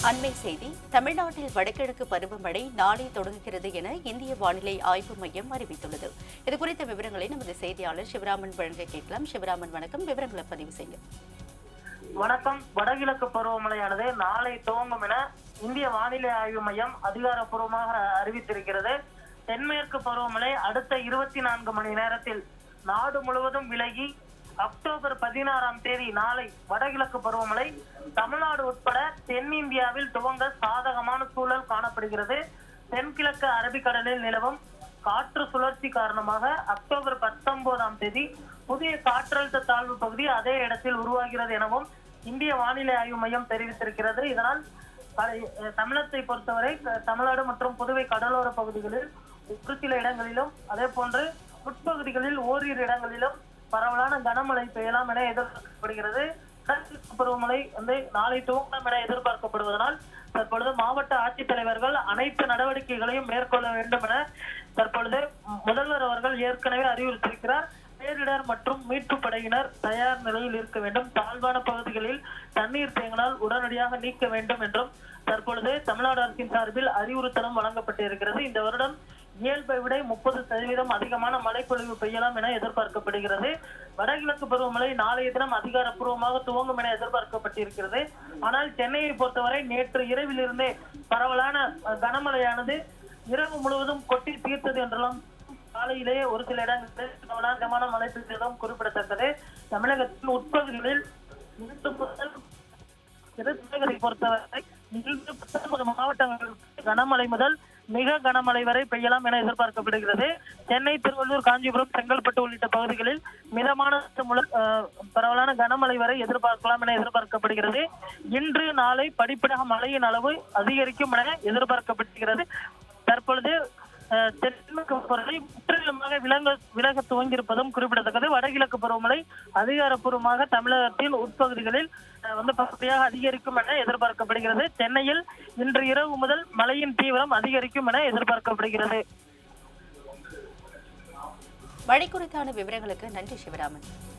அண்மை செய்தி. தமிழ்நாட்டில் வடகிழக்கு பருவமழை நாளை தொடங்குகிறது என இந்திய வானிலை ஆய்வு மையம் அறிவித்துள்ளது. இதுகுறித்த விவரங்களை நமது செய்தியாளர் சிவராமன் வழங்க கேட்கலாம். சிவராமன், வணக்கம். விவரங்களை பதிவு செய்ய. வணக்கம். வடகிழக்கு பருவமழையானது நாளை துவங்கும் என இந்திய வானிலை ஆய்வு மையம் அதிகாரப்பூர்வமாக அறிவித்திருக்கிறது. தென்மேற்கு பருவமழை அடுத்த 24 மணி நேரத்தில் நாடு முழுவதும் விலகி அக்டோபர் 16ஆம் தேதி நாளை வடகிழக்கு பருவமழை தமிழ்நாடு உட்பட தென்னிந்தியாவில் துவங்க சாதகமான சூழல் காணப்படுகிறது. தென்கிழக்கு அரபிக்கடலில் நிலவும் காற்று சுழற்சி காரணமாக அக்டோபர் 19ஆம் தேதி புதிய காற்றழுத்த தாழ்வு பகுதி அதே இடத்தில் உருவாகிறது எனவும் இந்திய வானிலை ஆய்வு மையம் தெரிவித்திருக்கிறது. இதனால் தமிழகத்தை பொறுத்தவரை தமிழ்நாடு மற்றும் புதுவை கடலோர பகுதிகளில் ஒரு சில இடங்களிலும் அதே போன்று உட்பகுதிகளில் ஓரிரு இடங்களிலும் பரவலான கனமழை பெய்யலாம் என எதிர்பார்க்கப்படுகிறது. பருவமழை நாளை துவங்கும் என எதிர்பார்க்கப்படுவதனால் தற்பொழுது மாவட்ட ஆட்சித்தலைவர்கள் அனைத்து நடவடிக்கைகளையும் மேற்கொள்ள வேண்டும் என தற்பொழுது முதல்வர் அவர்கள் ஏற்கனவே அறிவுறுத்தியிருக்கிறார். பேரிடர் மற்றும் மீட்பு படையினர் தயார் நிலையில் இருக்க வேண்டும். தாழ்வான பகுதிகளில் தண்ணீர் தேங்கினால் உடனடியாக நீக்க வேண்டும் என்றும் தற்பொழுது தமிழ்நாடு அரசின் சார்பில் அறிவுறுத்தலும் வழங்கப்பட்டிருக்கிறது. இந்த வருடம் இயல்பை விட 30% அதிகமான மழைப்பொழிவு பெய்யலாம் என எதிர்பார்க்கப்படுகிறது. வடகிழக்கு பருவமழை நாளைய தினம் அதிகாரப்பூர்வமாக துவங்கும் என எதிர்பார்க்கப்பட்டிருக்கிறது. ஆனால் சென்னையை பொறுத்தவரை நேற்று இரவிலிருந்தே பரவலான கனமழையானது இரவு முழுவதும் கொட்டி தீர்த்தது என்றெல்லாம் காலையிலேயே ஒரு சில இடங்களில் பரவலான மழை பெய்ததும் குறிப்பிடத்தக்கது. தமிழகத்தின் உட்பகுதிகளில் பொறுத்தவரை 19 மாவட்டங்களுக்கு கனமழை முதல் மிக கனமழை வரை பெய்யலாம் என எதிர்பார்க்கப்படுகிறது. சென்னை, திருவள்ளூர், காஞ்சிபுரம், செங்கல்பட்டு உள்ளிட்ட பகுதிகளில் மிதமான பரவலான கனமழை வரை எதிர்பார்க்கலாம் என எதிர்பார்க்கப்படுகிறது. இன்று நாளை படிப்படியாக மழையின் அளவு அதிகரிக்கும் என எதிர்பார்க்கப்படுகிறது. தற்பொழுது தென்கிழக்கு பருவமழை முற்றிலுமாக விலக துவங்கியிருப்பதும் குறிப்பிடத்தக்கது. வடகிழக்கு பருவமழை அதிகாரப்பூர்வமாக தமிழகத்தின் உட்பகுதிகளில் படிப்படியாக அதிகரிக்கும் என எதிர்பார்க்கப்படுகிறது. சென்னையில் இன்று இரவு முதல் மழையின் தீவிரம் அதிகரிக்கும் என எதிர்பார்க்கப்படுகிறது. மழை குறித்தான விவரங்களுக்கு நன்றி சிவராமன்.